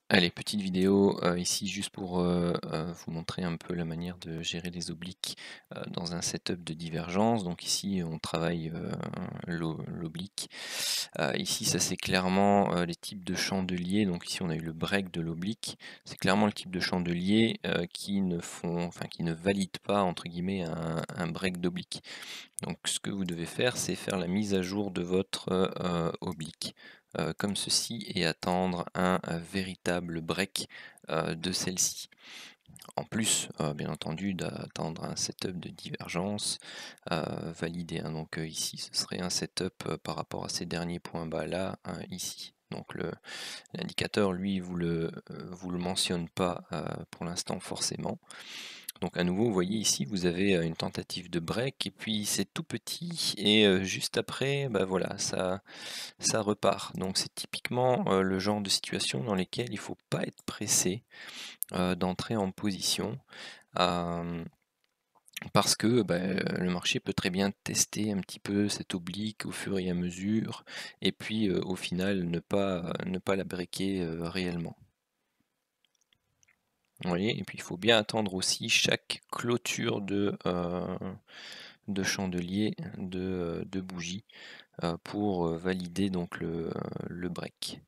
Allez, petite vidéo ici juste pour vous montrer un peu la manière de gérer les obliques dans un setup de divergence. Donc ici on travaille l'oblique. Ici ça c'est clairement les types de chandeliers. Donc ici on a eu le break de l'oblique. C'est clairement le type de chandelier qui ne valide pas entre guillemets un break d'oblique. Donc ce que vous devez faire, c'est faire la mise à jour de votre oblique comme ceci et attendre un véritable break de celle-ci. En plus, bien entendu, d'attendre un setup de divergence validé. Hein. Donc ici, ce serait un setup par rapport à ces derniers points bas là, ici. Donc l'indicateur, lui, vous le mentionne pas pour l'instant forcément. Donc à nouveau, vous voyez ici, vous avez une tentative de break et puis c'est tout petit et juste après, bah voilà, ça repart. Donc c'est typiquement le genre de situation dans lesquelles il ne faut pas être pressé d'entrer en position. Parce que le marché peut très bien tester un petit peu cette oblique au fur et à mesure, et puis au final ne pas la breaker réellement. Vous voyez, et puis il faut bien attendre aussi chaque clôture de chandelier, de bougie, pour valider donc le break.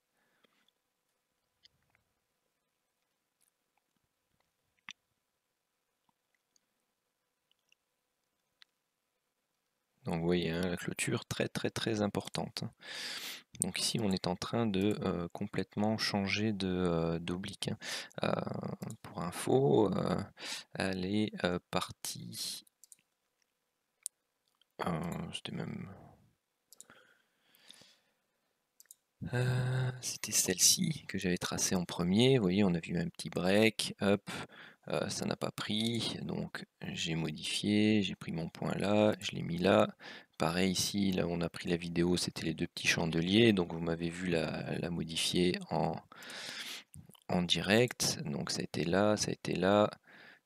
Donc vous voyez, hein, la clôture très importante. Donc ici on est en train de complètement changer d'oblique. Pour info, elle est partie. C'était même. C'était celle-ci que j'avais tracée en premier. Vous voyez, on a vu un petit break, hop, ça n'a pas pris, donc j'ai modifié, j'ai pris mon point là, je l'ai mis là. Pareil ici, là où on a pris la vidéo, c'était les deux petits chandeliers, donc vous m'avez vu la modifier en direct. Donc ça a été là,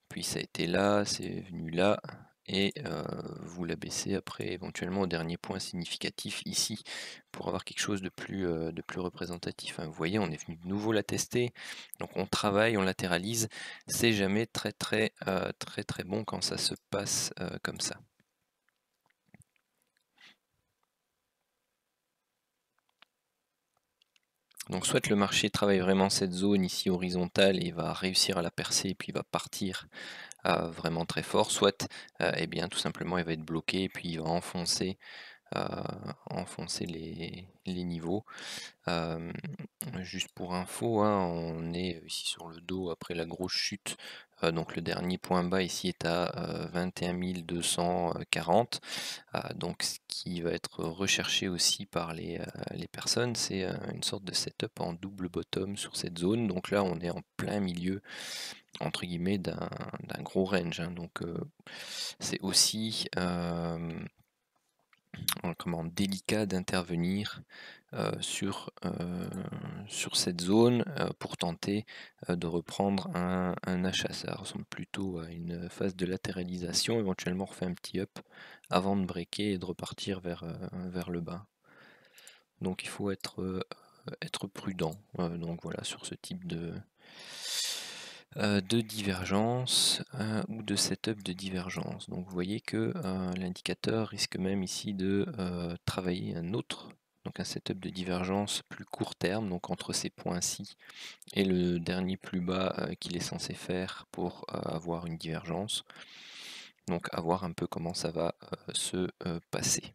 puis ça a été là, c'est venu là, et vous l'abaissez après éventuellement au dernier point significatif ici pour avoir quelque chose de plus représentatif. Hein. Vous voyez, on est venu de nouveau la tester, donc on travaille, on latéralise, c'est jamais très bon quand ça se passe comme ça. Donc soit le marché travaille vraiment cette zone ici horizontale et va réussir à la percer et puis il va partir vraiment très fort, soit eh bien tout simplement il va être bloqué et puis il va enfoncer les niveaux. Juste pour info, hein, on est ici sur le dos après la grosse chute. Donc le dernier point bas ici est à 21 240. Donc ce qui va être recherché aussi par les personnes, c'est une sorte de setup en double bottom sur cette zone. Donc là on est en plein milieu entre guillemets d'un gros range. Hein. Donc c'est aussi délicat d'intervenir sur cette zone pour tenter de reprendre un achat. Ça ressemble plutôt à une phase de latéralisation, éventuellement on refait un petit up avant de breaker et de repartir vers le bas. Donc il faut être prudent donc voilà, sur ce type de divergence ou de setup de divergence. Donc vous voyez que l'indicateur risque même ici de travailler un setup de divergence plus court terme, donc entre ces points-ci et le dernier plus bas qu'il est censé faire pour avoir une divergence. Donc à voir un peu comment ça va se passer.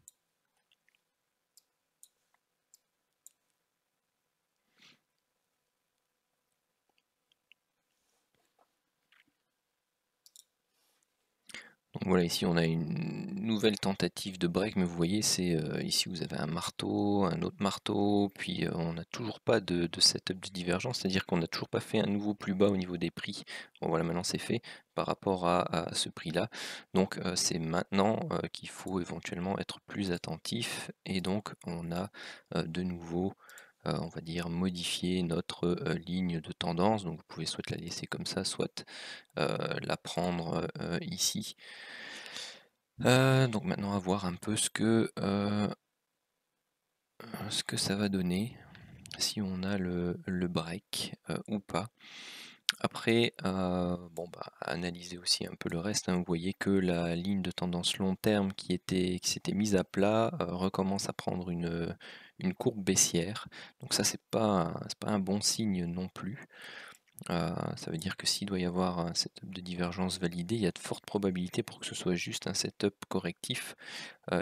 Donc voilà, ici on a une nouvelle tentative de break, mais vous voyez, c'est ici vous avez un marteau, un autre marteau, puis on n'a toujours pas de setup de divergence, c'est-à-dire qu'on n'a toujours pas fait un nouveau plus bas au niveau des prix. Bon voilà, maintenant c'est fait par rapport à ce prix-là. Donc c'est maintenant qu'il faut éventuellement être plus attentif, et donc on a de nouveau on va dire modifier notre ligne de tendance. Donc vous pouvez soit la laisser comme ça, soit la prendre ici. Donc maintenant à voir un peu ce que ça va donner. si on a le break ou pas. Après, analysez aussi un peu le reste, hein. Vous voyez que la ligne de tendance long terme qui s'était mise à plat recommence à prendre une courbe baissière. Donc ça, c'est pas un bon signe non plus. Ça veut dire que s'il doit y avoir un setup de divergence validé, il y a de fortes probabilités pour que ce soit juste un setup correctif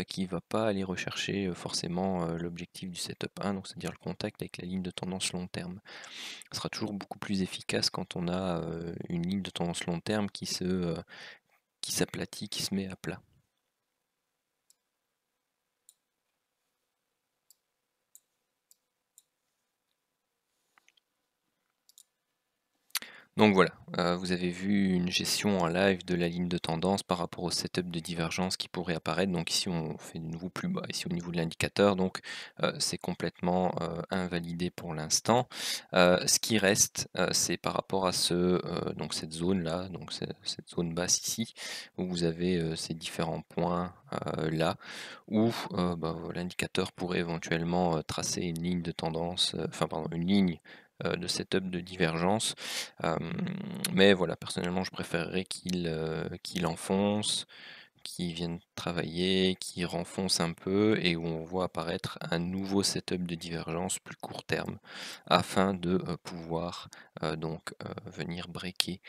qui ne va pas aller rechercher forcément l'objectif du setup 1, donc c'est-à-dire le contact avec la ligne de tendance long terme. Ce sera toujours beaucoup plus efficace quand on a une ligne de tendance long terme qui s'aplatit, qui se met à plat. Donc voilà, vous avez vu une gestion en live de la ligne de tendance par rapport au setup de divergence qui pourrait apparaître. Donc ici on fait de nouveau plus bas, ici au niveau de l'indicateur, donc c'est complètement invalidé pour l'instant. Ce qui reste, c'est par rapport à donc cette zone-là, donc cette zone basse ici, où vous avez ces différents points là, où l'indicateur pourrait éventuellement tracer une ligne de tendance, une ligne de setup de divergence. Mais voilà, personnellement, je préférerais qu'il enfonce, qu'il vienne travailler, qu'il renfonce un peu et où on voit apparaître un nouveau setup de divergence plus court terme afin de pouvoir venir breaker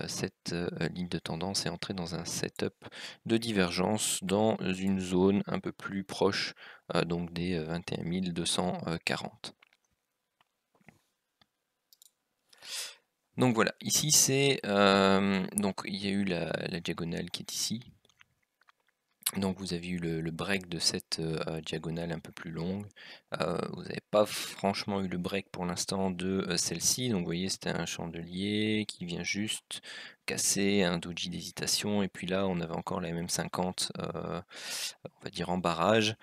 cette ligne de tendance et entrer dans un setup de divergence dans une zone un peu plus proche donc des 21 240. Donc voilà, ici c'est donc il y a eu la diagonale qui est ici. Donc vous avez eu le break de cette diagonale un peu plus longue. Vous n'avez pas franchement eu le break pour l'instant de celle-ci. Donc vous voyez, c'était un chandelier qui vient juste casser un doji d'hésitation. Et puis là, on avait encore la MM50, on va dire en barrage.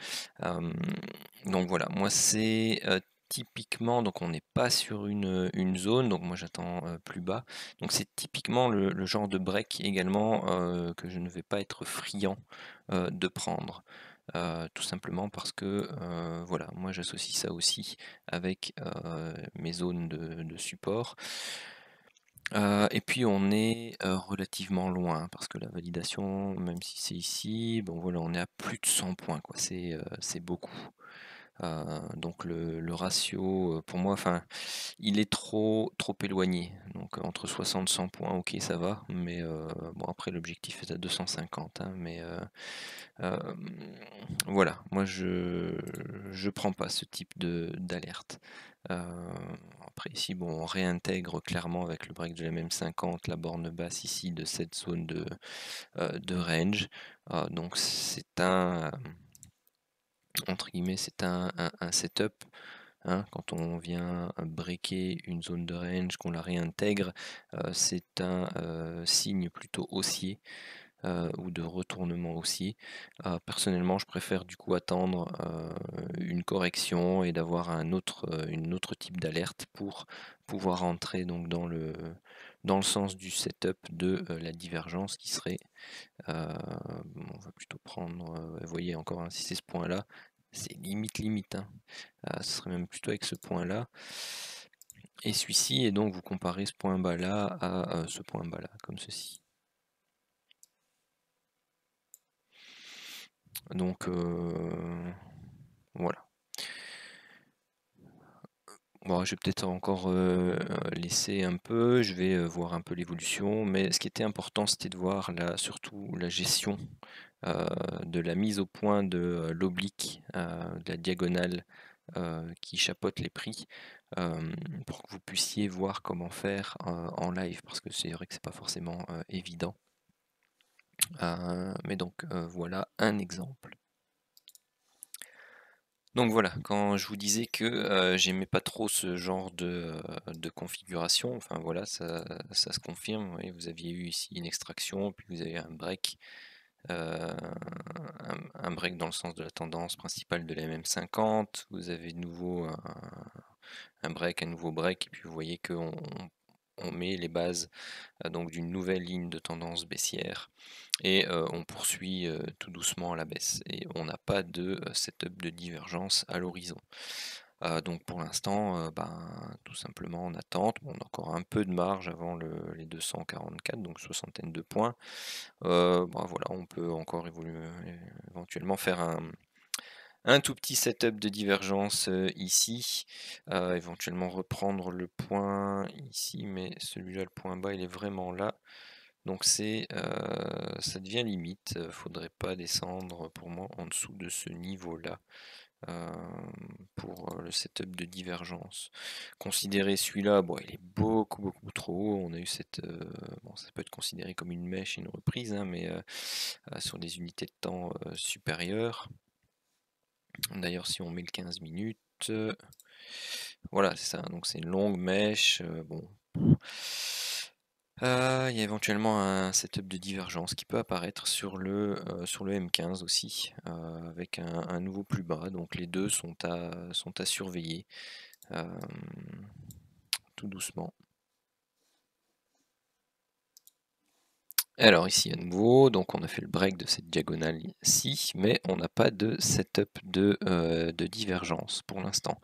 Donc voilà, moi c'est typiquement, donc on n'est pas sur une zone, donc moi j'attends plus bas. Donc c'est typiquement le genre de break également que je ne vais pas être friand de prendre. Tout simplement parce que voilà, moi j'associe ça aussi avec mes zones de support. Et puis on est relativement loin parce que la validation, même si c'est ici, bon voilà, on est à plus de 100 points, quoi. C'est beaucoup. Donc le ratio, pour moi, enfin, il est trop éloigné. Donc entre 60 et 100 points, ok, ça va. Mais bon, après l'objectif est à 250, hein, mais voilà, moi je prends pas ce type d'alerte. Après ici, bon, on réintègre clairement avec le break de la même 50 la borne basse ici de cette zone de range. Donc c'est entre guillemets, c'est un setup. Hein, quand on vient breaker une zone de range, qu'on la réintègre, c'est un signe plutôt haussier ou de retournement haussier. Personnellement, je préfère du coup attendre une correction et d'avoir une autre type d'alerte pour pouvoir entrer donc dans le sens du setup de la divergence qui serait, on va plutôt prendre, vous voyez encore, hein, si c'est ce point-là, c'est limite, hein. Ce serait même plutôt avec ce point-là et celui-ci, et donc vous comparez ce point bas-là à ce point bas-là, comme ceci. Donc voilà. Bon, je vais peut-être encore laisser un peu, je vais voir un peu l'évolution, mais ce qui était important, c'était de voir surtout la gestion de la mise au point de l'oblique, de la diagonale qui chapeaute les prix, pour que vous puissiez voir comment faire en live, parce que c'est vrai que c'est pas forcément évident. Mais donc voilà un exemple. Donc voilà, quand je vous disais que j'aimais pas trop ce genre de configuration, enfin voilà, ça se confirme. Vous aviez eu ici une extraction, puis vous avez un break, un break dans le sens de la tendance principale de la MM50. Vous avez de nouveau un break, un nouveau break, et puis vous voyez qu'on on met les bases donc d'une nouvelle ligne de tendance baissière et on poursuit tout doucement à la baisse et on n'a pas de setup de divergence à l'horizon. Donc pour l'instant, tout simplement en attente. Bon, on a encore un peu de marge avant les 244, donc soixantaine de points. Voilà, on peut encore éventuellement faire un tout petit setup de divergence ici, éventuellement reprendre le point ici, mais celui-là, le point bas, il est vraiment là. Donc ça devient limite, faudrait pas descendre pour moi en dessous de ce niveau-là, pour le setup de divergence. Considérer celui-là, bon, il est beaucoup, beaucoup trop haut. On a eu bon, ça peut être considéré comme une mèche et une reprise, hein, mais sur des unités de temps supérieures. D'ailleurs, si on met le 15 minutes, voilà, c'est ça. Donc c'est une longue mèche. Bon. Il y a éventuellement un setup de divergence qui peut apparaître sur le M15 aussi, avec un nouveau plus bas. Donc les deux sont à surveiller tout doucement. Alors ici à nouveau, donc on a fait le break de cette diagonale-ci, mais on n'a pas de setup de divergence pour l'instant.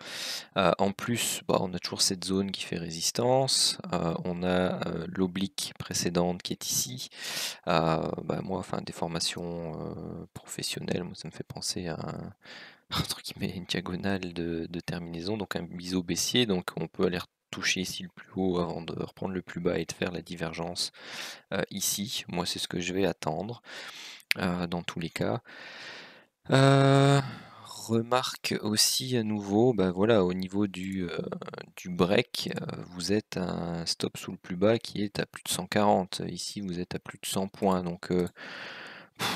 En plus, on a toujours cette zone qui fait résistance, on a l'oblique précédente qui est ici. Moi, enfin des formations professionnelles, moi ça me fait penser à entre guillemets, une diagonale de terminaison, donc un biseau baissier, donc on peut aller toucher ici le plus haut avant de reprendre le plus bas et de faire la divergence ici. Moi c'est ce que je vais attendre dans tous les cas. Remarque aussi à nouveau, voilà, au niveau du break, vous êtes à un stop sous le plus bas qui est à plus de 140. Ici vous êtes à plus de 100 points, donc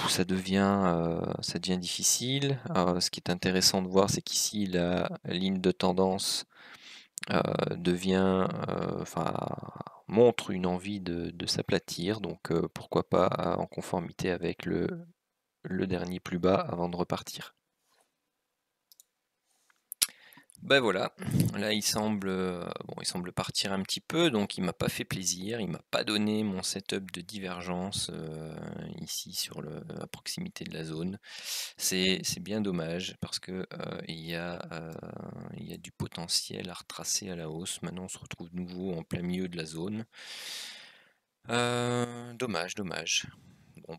ça devient difficile. Ce qui est intéressant de voir, c'est qu'ici la ligne de tendance montre une envie de s'aplatir, donc pourquoi pas en conformité avec le dernier plus bas avant de repartir. Voilà, là il semble partir un petit peu, donc il m'a pas fait plaisir, il m'a pas donné mon setup de divergence ici à proximité de la zone. C'est bien dommage parce que il y a du potentiel à retracer à la hausse. Maintenant on se retrouve de nouveau en plein milieu de la zone. Dommage, dommage. Bon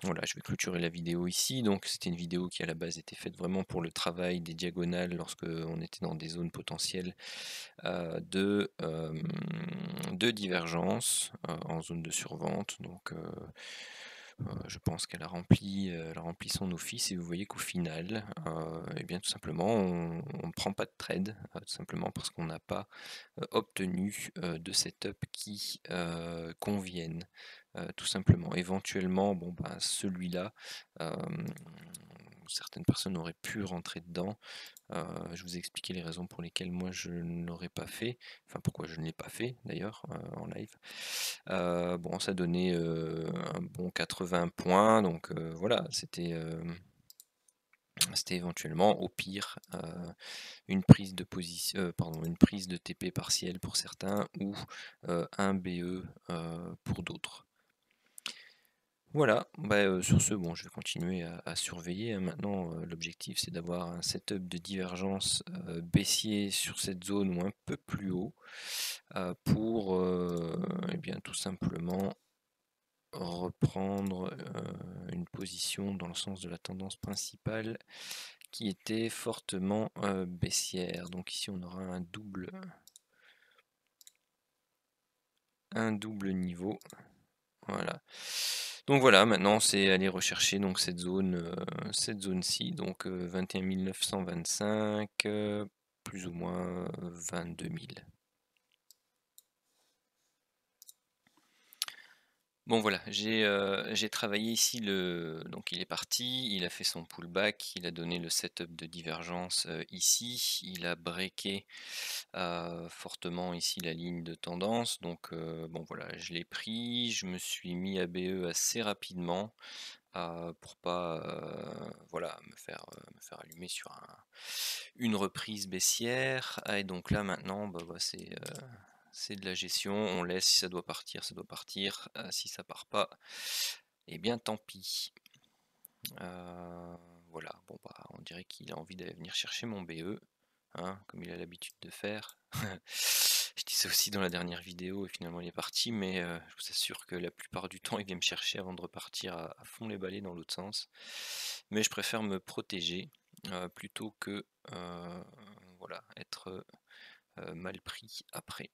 voilà, je vais clôturer la vidéo ici. Donc c'était une vidéo qui à la base était faite vraiment pour le travail des diagonales lorsque on était dans des zones potentielles de divergence en zone de survente. Donc je pense qu'elle a rempli son office, et vous voyez qu'au final, eh bien tout simplement on ne prend pas de trade, tout simplement parce qu'on n'a pas obtenu de setup qui conviennent. Tout simplement. Éventuellement, celui-là, certaines personnes auraient pu rentrer dedans. Je vous ai expliqué les raisons pour lesquelles moi je ne l'aurais pas fait, enfin pourquoi je ne l'ai pas fait d'ailleurs en live. Ça donnait un bon 80 points, donc voilà, c'était éventuellement au pire une prise de une prise de TP partielle pour certains, ou un BE pour d'autres. Voilà, sur ce, je vais continuer à surveiller, hein. Maintenant, l'objectif c'est d'avoir un setup de divergence baissier sur cette zone ou un peu plus haut pour bien tout simplement reprendre une position dans le sens de la tendance principale qui était fortement baissière. Donc ici on aura un double niveau. Voilà. Donc voilà, maintenant c'est aller rechercher donc cette zone-ci, donc 21 925, plus ou moins 22 000. Bon voilà, j'ai travaillé ici donc il est parti, il a fait son pullback, il a donné le setup de divergence ici, il a breaké fortement ici la ligne de tendance, donc voilà, je l'ai pris, je me suis mis à BE assez rapidement pour pas me faire allumer sur une reprise baissière. Et donc là maintenant c'est de la gestion, on laisse, si ça doit partir, ça doit partir, si ça part pas, eh bien tant pis. Voilà, on dirait qu'il a envie d'aller venir chercher mon BE. hein, comme il a l'habitude de faire. Je disais aussi dans la dernière vidéo et finalement il est parti, mais je vous assure que la plupart du temps il vient me chercher avant de repartir à fond les balais dans l'autre sens. Mais je préfère me protéger, plutôt que, voilà, être, mal pris après.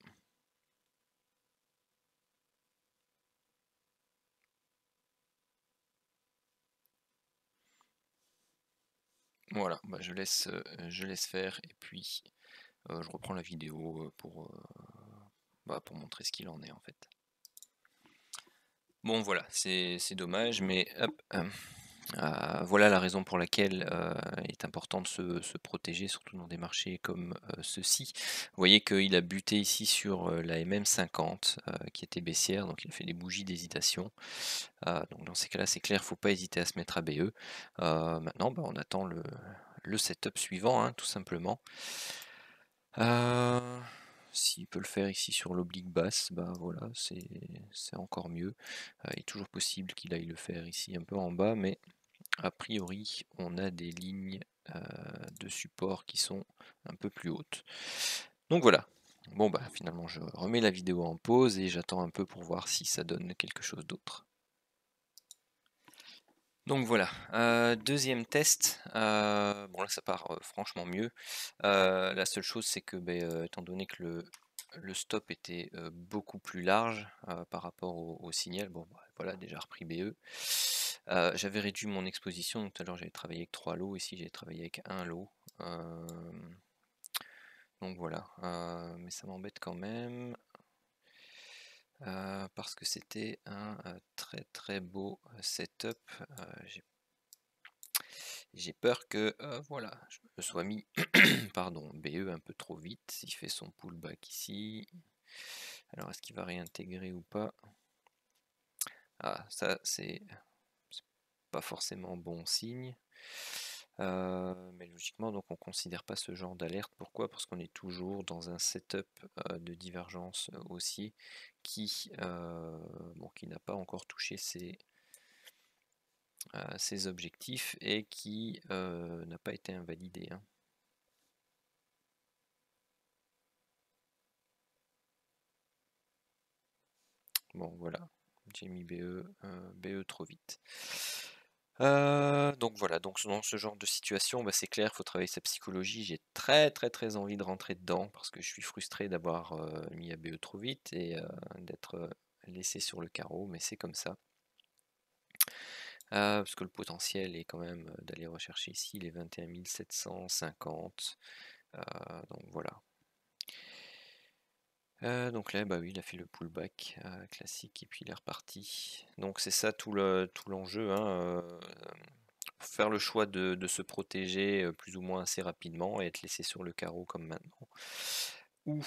Voilà, bah, je laisse faire et puis, je reprends la vidéo, pour montrer ce qu'il en est en fait. Bon voilà, c'est dommage, mais hop, voilà la raison pour laquelle, il est important de se protéger, surtout dans des marchés comme, ceux-ci. Vous voyez qu'il a buté ici sur, la MM50, qui était baissière, donc il a fait des bougies d'hésitation. Donc dans ces cas-là, c'est clair, faut pas hésiter à se mettre à BE. Maintenant, bah, on attend le setup suivant, hein, tout simplement. S'il peut le faire ici sur l'oblique basse, bah voilà, c'est encore mieux. Il est toujours possible qu'il aille le faire ici un peu en bas, mais a priori, on a des lignes de support qui sont un peu plus hautes. Donc voilà. Bon bah finalement, je remets la vidéo en pause et j'attends un peu pour voir si ça donne quelque chose d'autre. Donc voilà, deuxième test, bon là ça part, franchement mieux. La seule chose c'est que, étant donné que le stop était, beaucoup plus large, par rapport au signal, bon bah, voilà déjà repris BE. J'avais réduit mon exposition, donc tout à l'heure j'avais travaillé avec 3 lots, ici j'ai travaillé avec 1 lot. Donc voilà, mais ça m'embête quand même. Parce que c'était un, très très beau, setup, j'ai peur que, voilà, je me sois mis, pardon, BE un peu trop vite. Il fait son pullback ici. Alors est-ce qu'il va réintégrer ou pas? Ah, ça c'est pas forcément bon signe. Mais logiquement, donc on considère pas ce genre d'alerte. Pourquoi? Parce qu'on est toujours dans un setup de divergence haussier qui, qui n'a pas encore touché ses objectifs et qui n'a pas été invalidé, hein. Bon voilà, j'ai mis BE trop vite. Donc voilà, donc dans ce genre de situation, bah, c'est clair, il faut travailler sa psychologie. J'ai très, très, très envie de rentrer dedans parce que je suis frustré d'avoir, mis à BE trop vite et d'être, laissé sur le carreau, mais c'est comme ça. Parce que le potentiel est quand même, d'aller rechercher ici les 21 750, donc voilà. Donc là, bah oui, il a fait le pullback, classique et puis il est reparti. Donc c'est ça tout l'enjeu, hein, faire le choix de se protéger, plus ou moins assez rapidement et être laissé sur le carreau comme maintenant. Ou,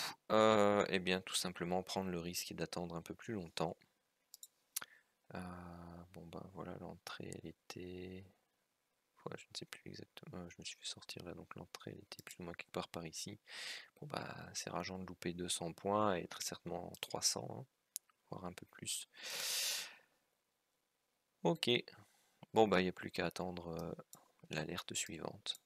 et bien tout simplement prendre le risque et d'attendre un peu plus longtemps. Bon bah voilà, l'entrée elle était... Ouais, je ne sais plus exactement, je me suis fait sortir là, donc l'entrée elle était plus ou moins quelque part par ici. Bon bah c'est rageant de louper 200 points et très certainement 300, hein, voire un peu plus. Ok, bon bah il n'y a plus qu'à attendre l'alerte suivante.